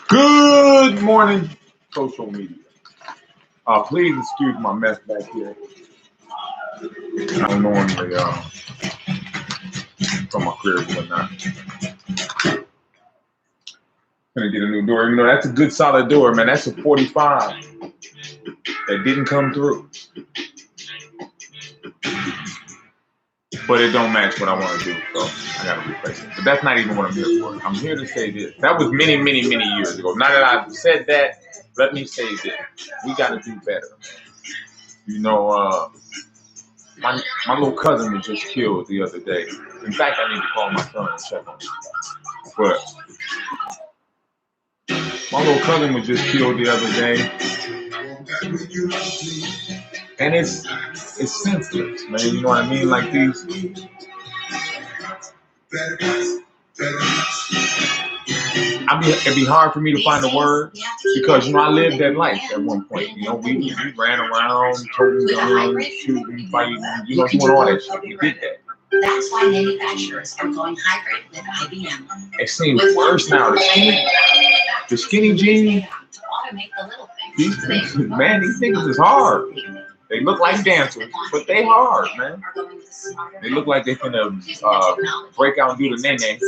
Good morning, social media. Please excuse my mess back here. I don't normally from my crib or not. Gonna get a new door. You know, that's a good solid door, man. That's a 45 that didn't come through. But it don't match what I want to do, so I gotta replace it. But that's not even what I'm here for. I'm here to say this. That was many, many, many years ago. Now that I've said that, let me say this. We gotta do better. You know, my little cousin was just killed the other day. In fact, I need to call my son and check on him. But my little cousin was just killed the other day. And it's senseless, man. You know what I mean? Like these. It'd be hard for me to find the word because, you know, I lived that life at one point. You know, we ran around, toting guns, shooting, fighting, you know, doing all that shit. We did that. That's why manufacturers are going hybrid with IBM. It seems worse now. The skinny jeans, these niggas is hard. They look like dancers, but they hard, man. They look like they finna break out and do the nene,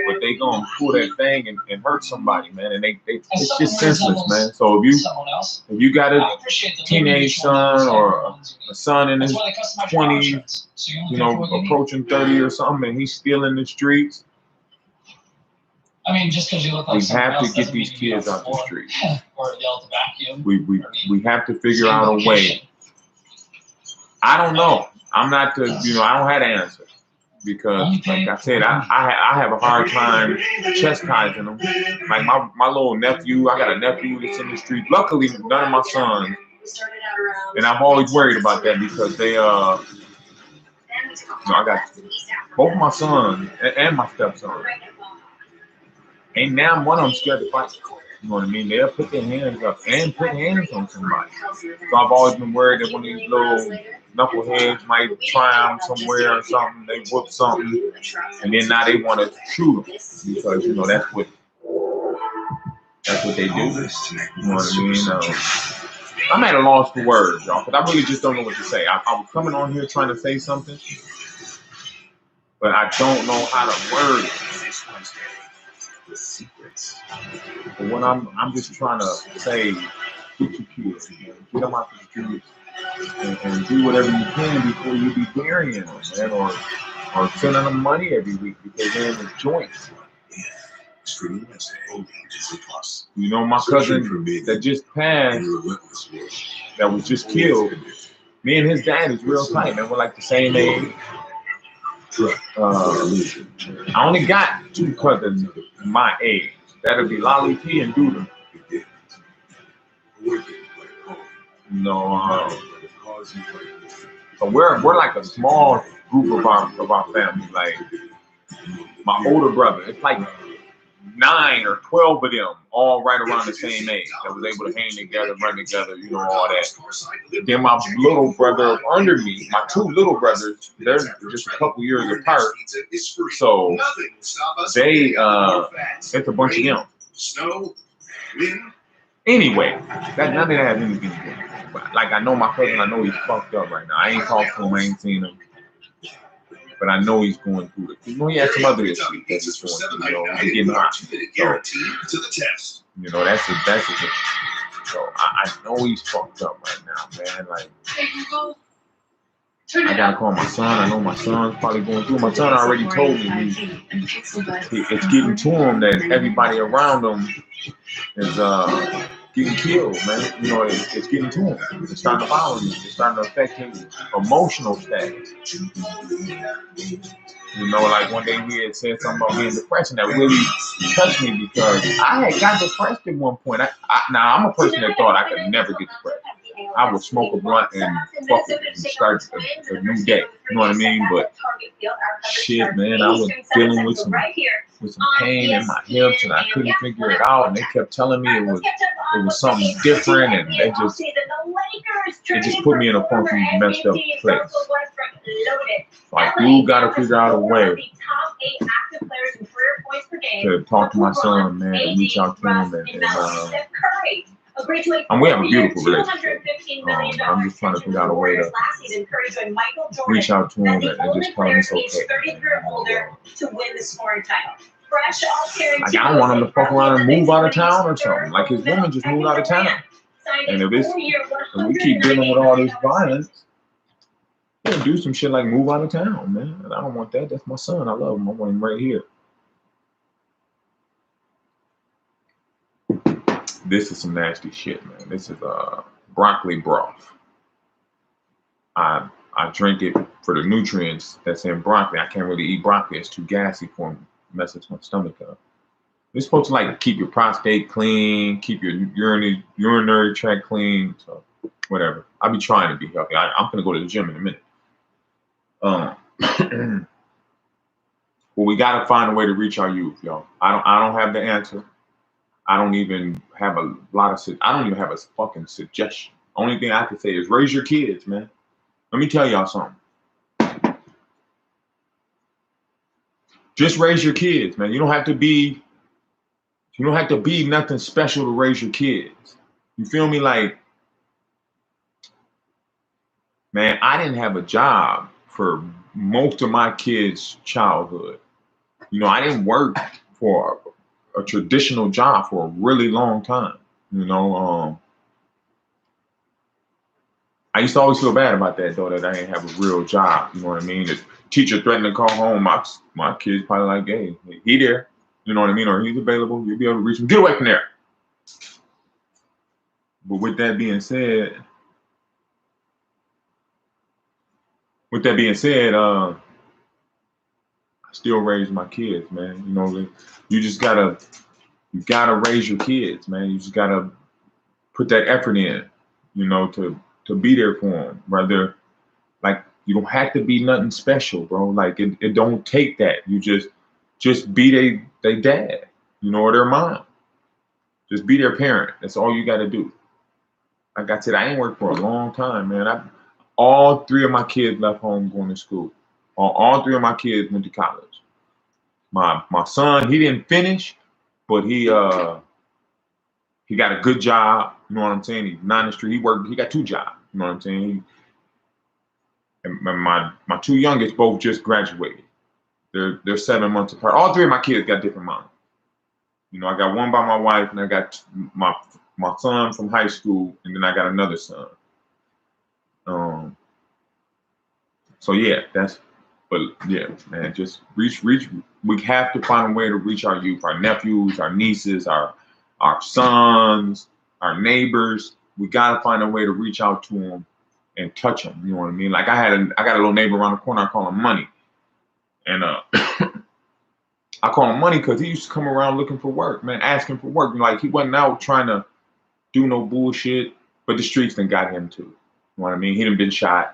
but they gonna pull that thing and hurt somebody, man. And it's just senseless, man. So if you got a teenage son or a son in his 20s, you know, approaching 30 or something, and he's still in the streets, I mean, just because you look like we have to get these kids out the street. Or yell at the vacuum. We have to figure out a way. I don't know. I'm not the, you know, I don't have the answer because, like I said, I have a hard time chastising them. Like my little nephew, I got a nephew that's in the street. Luckily, none of my sons, and I'm always worried about that because they, you know, I got both my sons and my stepson. And now one of them scared to fight. You know what I mean? They'll put their hands up and put hands on somebody. So I've always been worried that one of these little knuckleheads might try them somewhere or something. They whoop something, and then now they want to shoot them because, you know, that's what they do. You know what I mean? I'm at a loss for words, y'all, because I really just don't know what to say. I was coming on here trying to say something, but I don't know how to word it. But when I'm just trying to say, get your kids, get them out the streets, and do whatever you can before you be burying them, man, or sending them money every week because they're in the joints. You know, my cousin that just passed, that was just killed, me and his dad is real tight, man. We're like the same age. I only got two cousins my age. That'll be Lolly P and Doodle. No, so we're like a small group of our family. Like my older brother, it's like 9 or 12 of them, all right around the same age, that was able to hang together, run together, you know, all that. Then my little brother under me, my two little brothers, they're just a couple years apart. So they, it's a bunch of them. Anyway, none of that has anything to do with it. Like, I know my cousin, I know he's fucked up right now. I ain't talked to him, I ain't seen him. But I know he's going through it. You know, he had some other issues that he's going through. You know, he's getting hot. So, you know, that's a. So I know he's fucked up right now, man. Like, I gotta call my son. I know my son's probably going through. My son already told me it's getting to him that everybody around him is getting killed, man. You know, it's getting to him. It's starting to bother him. It's starting to affect his emotional status. You know, like one day he had said something about being depressed, and that really touched me because I had got depressed at one point. Now, I'm a person that thought I could never get depressed. I would smoke a blunt and fuck it and start a new day. You know what I mean? But shit, man, I was dealing with some pain in my hips, and I couldn't figure it out. And they kept telling me it was something different, and it just put me in a funky, messed up place. Like, you gotta figure out a way to talk to my son, man, and reach out to him, and we have a beautiful relationship. I'm just trying to figure out a way to reach out to him and just tell him it's okay. Like, I don't want him to fuck around and move out of town or something. Like, his woman just moved out of town. And if we keep dealing with all this violence, he'll do some shit like move out of town, man. And I don't want that. That's my son. I love him. I want him right here. This is some nasty shit, man. This is broccoli broth. I drink it for the nutrients that's in broccoli. I can't really eat broccoli. It's too gassy for me. It messes my stomach up. It's supposed to like keep your prostate clean, keep your urinary tract clean. So whatever. I'll be trying to be healthy. I'm gonna go to the gym in a minute. Well, we gotta find a way to reach our youth, y'all. I don't have the answer. I don't even have a fucking suggestion. Only thing I can say is raise your kids, man. Let me tell y'all something. Just raise your kids, man. You don't have to be nothing special to raise your kids. You feel me? Like, man, I didn't have a job for most of my kids' childhood. You know, I didn't work for a traditional job for a really long time. You know, I used to always feel bad about that, though, that I didn't have a real job. You know what I mean? The teacher threatened to call home. My kids probably like, hey, he there. You know what I mean? Or he's available. You'll be able to reach him. Get away from there. But with that being said, I still raise my kids, man. You know, you gotta raise your kids, man. You just gotta put that effort in, you know, to be there for them. Rather, like, you don't have to be nothing special, bro. Like, it don't take that. You just be they dad, you know, or their mom. Just be their parent. That's all you got to do. Like I said, I ain't worked for a long time, man. All three of my kids left home going to school. All three of my kids went to college. My son, he didn't finish, but he got a good job. You know what I'm saying? He's not in the street. He got 2 jobs. You know what I'm saying? And my 2 youngest both just graduated. They're 7 months apart. All 3 of my kids got different moms. You know, I got one by my wife, and I got my son from high school, and then I got another son. So yeah, man, just reach. We have to find a way to reach our youth, our nephews, our nieces, our sons, our neighbors. We gotta find a way to reach out to them and touch them. You know what I mean? Like, I got a little neighbor around the corner. I call him Money, and I call him Money because he used to come around looking for work, man, asking for work. Like, he wasn't out trying to do no bullshit, but the streets done got him too. You know what I mean? He done been shot.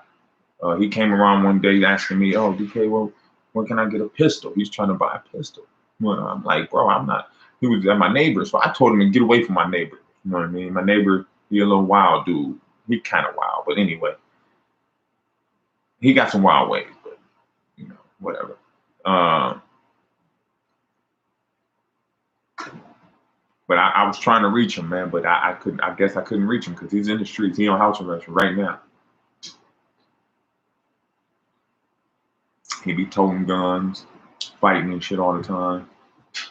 He came around one day asking me, "Oh, DK, well, when can I get a pistol?" He's trying to buy a pistol. Well, I'm like, bro, I'm not. He was at my neighbor, so I told him to get away from my neighbor. You know what I mean? My neighbor, he a little wild dude. He kind of wild, but anyway, he got some wild ways, but you know, whatever. But I was trying to reach him, man, but I couldn't. I guess I couldn't reach him because he's in the streets. He on house arrest right now. He be toting guns, fighting and shit all the time.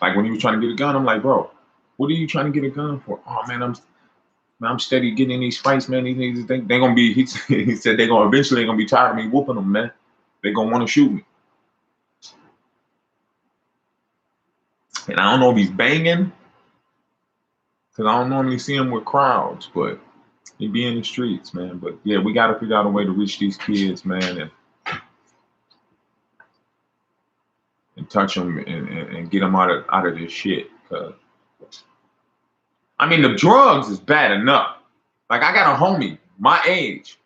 Like, when he was trying to get a gun, I'm like, bro, what are you trying to get a gun for? Oh man, I'm steady getting in these fights, man. These niggas think they're gonna be. He said they're gonna eventually be tired of me whooping them, man. They're gonna want to shoot me. And I don't know if he's banging, because I don't normally see him with crowds, but he be in the streets, man. But yeah, we got to figure out a way to reach these kids, man, and touch them and get them out of this shit. Cause I mean, the drugs is bad enough. Like, I got a homie my age.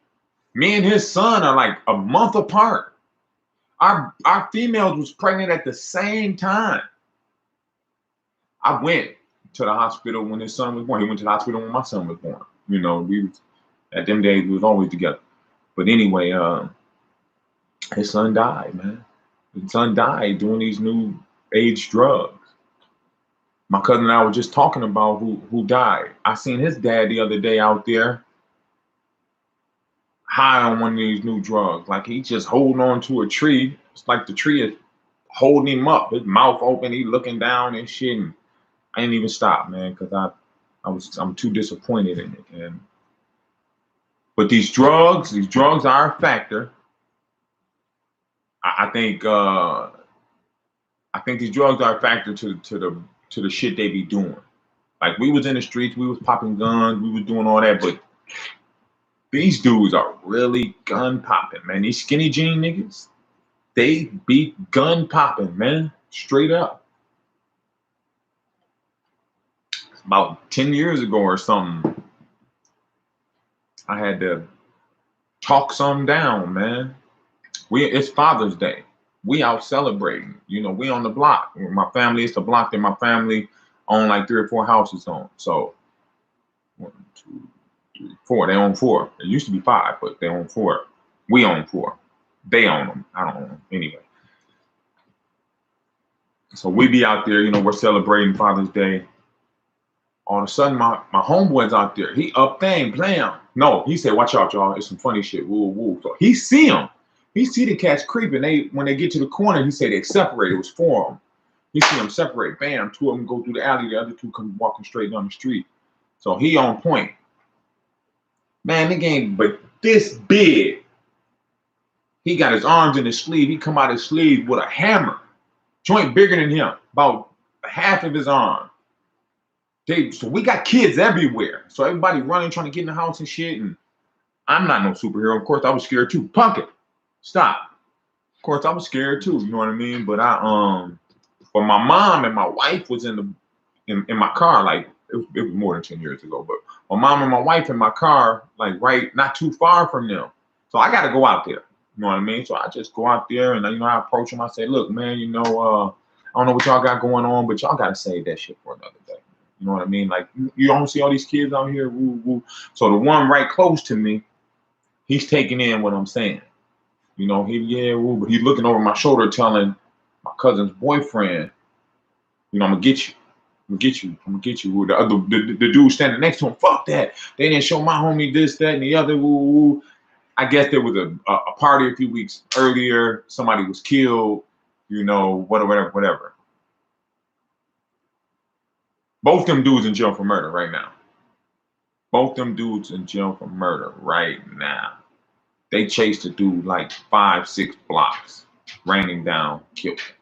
Me and his son are like a month apart. Our females was pregnant at the same time. I went to the hospital when his son was born. He went to the hospital when my son was born. You know, at them days we was always together. But anyway, his son died, man. His son died doing these new age drugs. My cousin and I were just talking about who died. I seen his dad the other day out there high on one of these new drugs. Like he just holding on to a tree. It's like the tree is holding him up. His mouth open. He looking down and shit. And I didn't even stop, man, because I'm too disappointed in it. And but these drugs are a factor. I think these drugs are a factor to the shit they be doing. Like we was in the streets, we was popping guns, we was doing all that, but these dudes are really gun popping, man. These skinny jean niggas, they be gun popping, man. Straight up. About 10 years ago or something, I had to talk some down, man. It's Father's Day. We out celebrating. You know, we on the block. My family, it's the block that my family own like 3 or 4 houses on. So 1, 2, 3, 4. They own 4. It used to be 5, but they own 4. We own 4. They own them. I don't own them. Anyway. So we be out there, you know, we're celebrating Father's Day. All of a sudden, my homeboy's out there. He up thing, playing. No, he said, watch out, y'all. It's some funny shit. Woo, woo. So he see him. He see the cats creeping. When they get to the corner, he said they separate. It was 4 of them. He see them separate. Bam, 2 of them go through the alley. The other 2 come walking straight down the street. So he on point. Man, the game, but this big. He got his arms in his sleeve. He come out his sleeve with a hammer. Joint bigger than him. About half of his arm. So we got kids everywhere. So everybody running, trying to get in the house and shit. And I'm not no superhero. Of course, I was scared too. Punk it. Stop. Of course, I was scared too. You know what I mean? But but my mom and my wife was in my car. Like it was more than 10 years ago. But my mom and my wife in my car, like right, not too far from them. So I got to go out there. You know what I mean? So I just go out there and I approach them. I say, look, man, I don't know what y'all got going on, but y'all got to save that shit for another day. You know what I mean? Like you don't see all these kids out here, woo woo. So the one right close to me, he's taking in what I'm saying. You know, woo, but he's looking over my shoulder, telling my cousin's boyfriend, I'm gonna get you, I'm gonna get you. Woo. The dude standing next to him, fuck that. They didn't show my homie this, that, and the other. Woo woo. I guess there was a party a few weeks earlier. Somebody was killed. Whatever. Both them dudes in jail for murder right now. Both them dudes in jail for murder right now. They chased a dude like 5, 6 blocks, ran him down, killed him.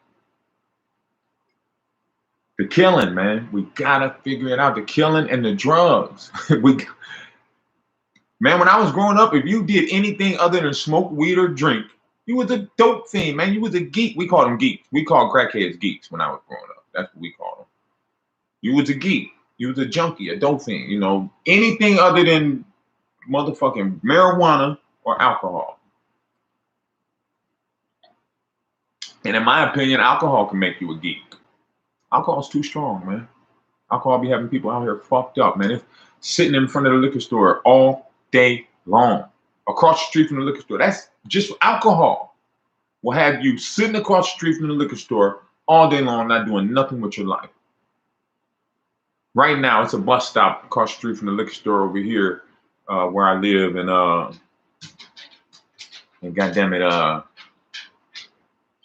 The killing, man, we gotta figure it out. The killing and the drugs. Man, when I was growing up, if you did anything other than smoke weed or drink, you was a dope fiend, man. You was a geek. We called them geeks. We called crackheads geeks when I was growing up. That's what we called them. You was a geek. You was a junkie, a dope fiend. Anything other than motherfucking marijuana or alcohol. And in my opinion, alcohol can make you a geek. Alcohol's too strong, man. Alcohol be having people out here fucked up, man. It's sitting in front of the liquor store all day long. Across the street from the liquor store. That's just alcohol. Will have you sitting across the street from the liquor store all day long, not doing nothing with your life. Right now, it's a bus stop across the street from the liquor store over here where I live. And goddamn it,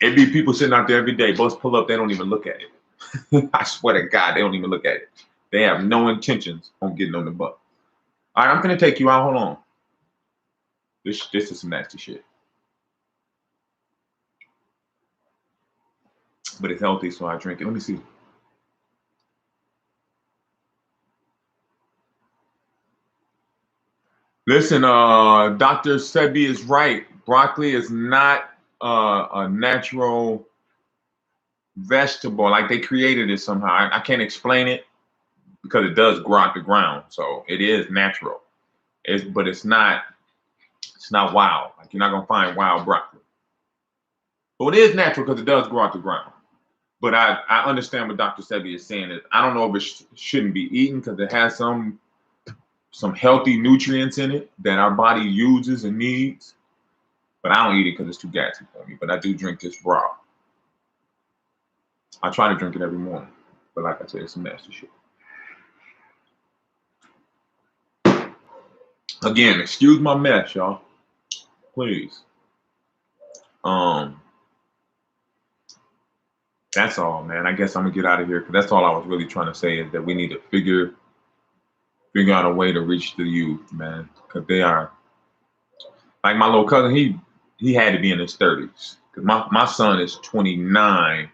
it be people sitting out there every day. Bus pull up, they don't even look at it. I swear to God, they don't even look at it. They have no intentions on getting on the bus. All right, I'm gonna take you out. Hold on. This is some nasty shit. But it's healthy, so I drink it. Let me see. Listen, Dr. Sebi is right. Broccoli is not a natural vegetable. Like they created it somehow. I can't explain it because it does grow out the ground. So it is natural. But it's not wild. Like you're not gonna find wild broccoli. But it is natural because it does grow out the ground. But I understand what Dr. Sebi is saying. I don't know if it shouldn't be eaten because it has some healthy nutrients in it that our body uses and needs. But I don't eat it because it's too gassy for me. But I do drink this raw. I try to drink it every morning. But like I said, it's some nasty shit. Again, excuse my mess, y'all. Please. That's all, man. I guess I'm gonna get out of here because that's all I was really trying to say is that we need to figure out a way to reach the youth, man, because they are like my little cousin. He had to be in his 30s because my son is 29,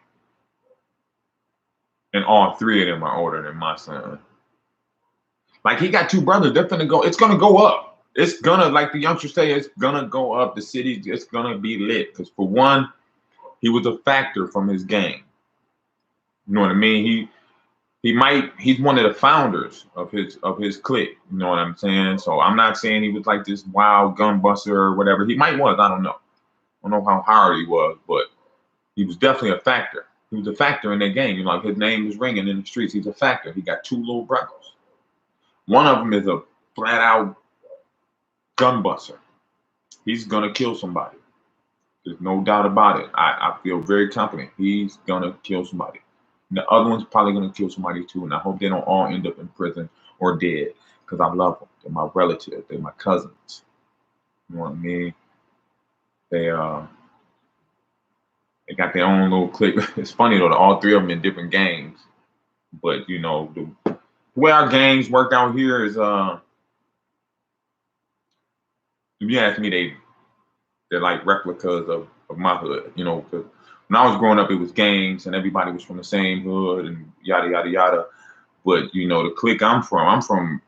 and all three of them are older than my son. Like he got two brothers. They're gonna go. It's gonna go up. It's gonna, like the youngsters say, it's gonna go up. The city, it's gonna be lit. Because for one, he was a factor from his gang. You know what I mean? He's one of the founders of his clique. You know what I'm saying? So I'm not saying he was like this wild gun buster or whatever. He might was. I don't know. I don't know how hard he was, but he was definitely a factor. He was a factor in that gang. You know, like his name is ringing in the streets. He's a factor. He got two little brothers. One of them is a flat out gun buster. He's gonna kill somebody. There's no doubt about it. I feel very confident he's gonna kill somebody. And the other one's probably gonna kill somebody too. And I hope they don't all end up in prison or dead because I love them. They're my relatives. They're my cousins. You know what I mean? They got their own little clique. It's funny though, all three of them in different gangs. But you know, the way our gangs work out here is if you ask me, they're like replicas of my hood, you know, because when I was growing up, it was gangs and everybody was from the same hood and yada, yada, yada. But, you know, the clique I'm from,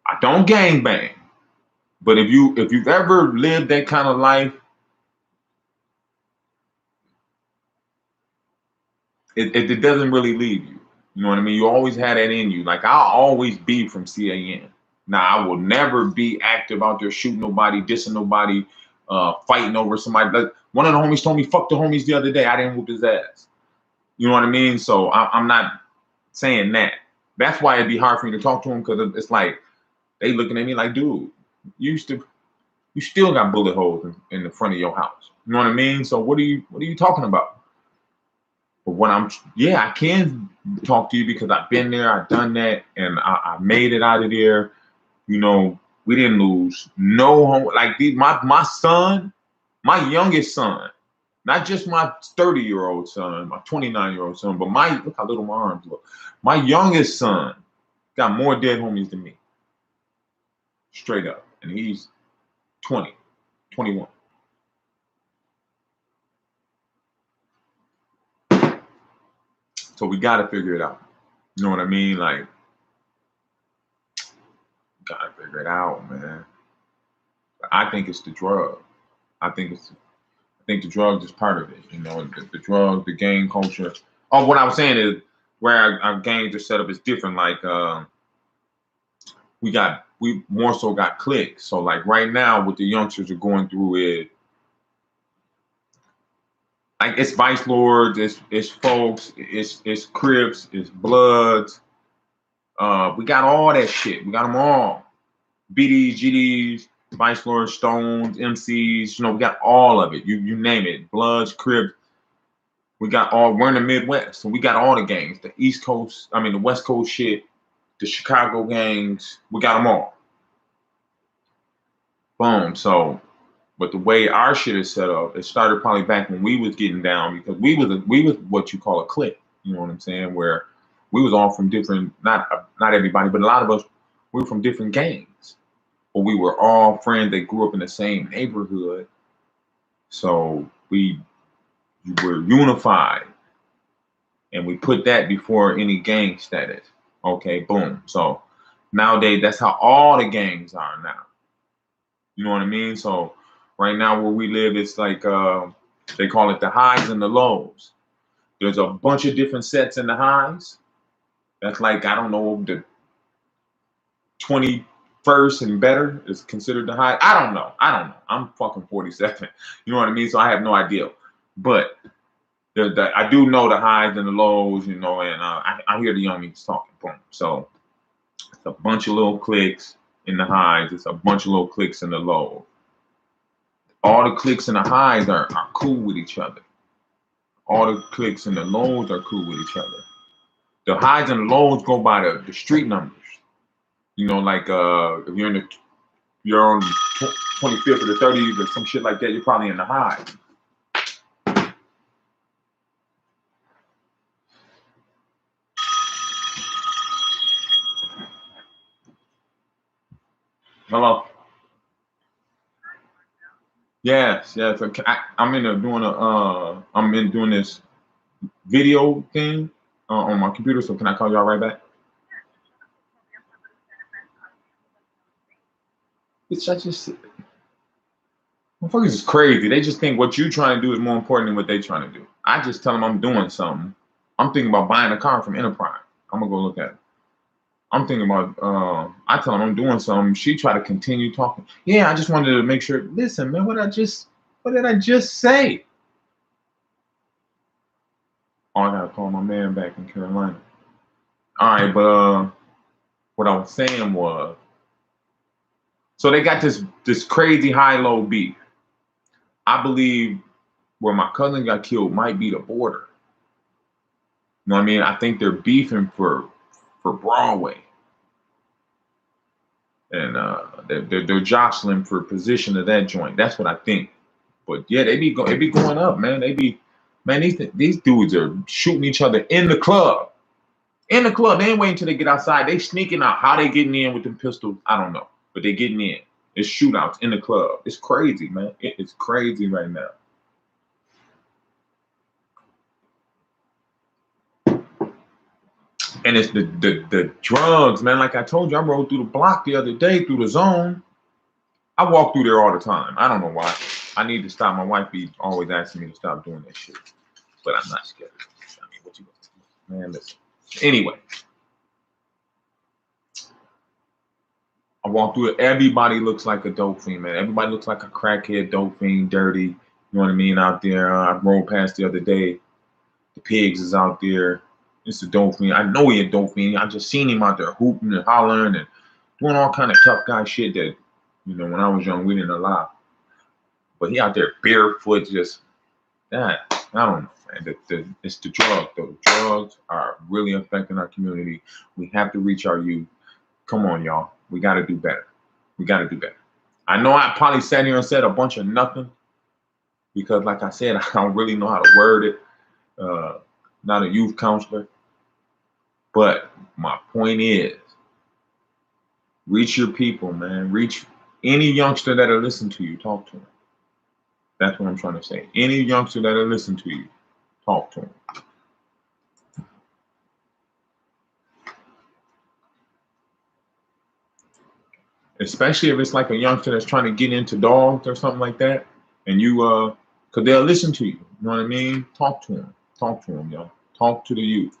I don't gang bang. But if you've ever lived that kind of life, it doesn't really leave you. You know what I mean? You always had that in you. Like, I'll always be from CAN. Now, I will never be active out there shooting nobody, dissing nobody, fighting over somebody. Like, one of the homies told me, fuck the homies the other day. I didn't whoop his ass. You know what I mean? So I'm not saying that. That's why it'd be hard for me to talk to him because it's like they looking at me like, dude, you still got bullet holes in the front of your house. You know what I mean? So what are you talking about? But I can talk to you because I've been there, I've done that, and I made it out of there. You know, we didn't lose no home. Like my son, my youngest son, not just my 30-year-old son, my 29-year-old son, but look how little my arms look. My youngest son got more dead homies than me. Straight up. And he's 20, 21. So we gotta figure it out. You know what I mean? Like, gotta figure it out, man. I think it's the drug. I think the drug is part of it. You know, the drug, the gang culture. Oh, what I was saying is where our gangs are set up is different. Like we more so got cliques. So like right now, what the youngsters are going through is like it's Vice Lords, it's folks, it's Crips, it's Bloods. We got all that shit. We got them all. BDs, GDs, Vice Lords, Stones, MCs. You know, we got all of it. You name it. Bloods, Crips. We got all. We're in the Midwest, so we got all the gangs. The East Coast. I mean, the West Coast shit. The Chicago gangs. We got them all. Boom. So, but the way our shit is set up, it started probably back when we was getting down because we was what you call a clique. You know what I'm saying? Where we was all from different, not everybody, but a lot of us, we were from different gangs. But we were all friends that grew up in the same neighborhood. So we were unified. And we put that before any gang status. Okay, boom. So nowadays, that's how all the gangs are now. You know what I mean? So right now where we live, it's like they call it the highs and the lows. There's a bunch of different sets in the highs. That's like, I don't know, the 21st and better is considered the high. I don't know. I'm fucking 47. You know what I mean? So I have no idea. But I do know the highs and the lows, you know, and I hear the youngins talking. Boom. So it's a bunch of little cliques in the highs. It's a bunch of little cliques in the lows. All the cliques in the highs are cool with each other. All the cliques in the lows are cool with each other. The highs and lows go by the street numbers. You know, like if you're on 25th or the 30s or some shit like that, you're probably in the high. Hello. Yes, yes. Okay. I'm in doing this video thing on my computer. So can I call y'all right back? It's just motherfuckers is crazy. They just think what you trying to do is more important than what they trying to do. I just tell them I'm doing something. I'm thinking about buying a car from Enterprise. I'm gonna go look at it. I'm thinking about, I tell them I'm doing something. She try to continue talking. Yeah, I just wanted to make sure. Listen, man, what did I just say? Oh, I gotta call my man back in Carolina. All right, but what I was saying was, so they got this crazy high-low beef. I believe where my cousin got killed might be the border. You know what I mean? I think they're beefing for Broadway. And they're jostling for position of that joint. That's what I think. But yeah, they be going up, man. These dudes are shooting each other in the club. In the club, they ain't waiting until they get outside. They sneaking out. How they getting in with them pistols? I don't know, but they getting in. It's shootouts in the club. It's crazy, man. It is crazy right now. And it's the drugs, man. Like I told you, I rode through the block the other day, through the zone. I walk through there all the time. I don't know why. I need to stop. My wife be always asking me to stop doing that shit. But I'm not scared. I mean, what you gonna do? Man, listen. Anyway. I walk through it. Everybody looks like a dope fiend, man. Everybody looks like a crackhead, dope fiend, dirty. You know what I mean? Out there. I rode past the other day. The pigs is out there. It's a dope fiend. I know he a dope fiend. I just seen him out there hooping and hollering and doing all kind of tough guy shit that, you know, when I was young, we didn't allow. But he out there barefoot, just that. I don't know, man. It's the drugs, though. The drugs are really affecting our community. We have to reach our youth. Come on, y'all. We got to do better. We got to do better. I know I probably sat here and said a bunch of nothing because, like I said, I don't really know how to word it. Not a youth counselor. But my point is, reach your people, man. Reach any youngster that'll listen to you. Talk to them. That's what I'm trying to say. Any youngster that'll listen to you, talk to them. Especially if it's like a youngster that's trying to get into dogs or something like that, and you, because they'll listen to you. You know what I mean? Talk to them. Talk to them, y'all. Talk to the youth.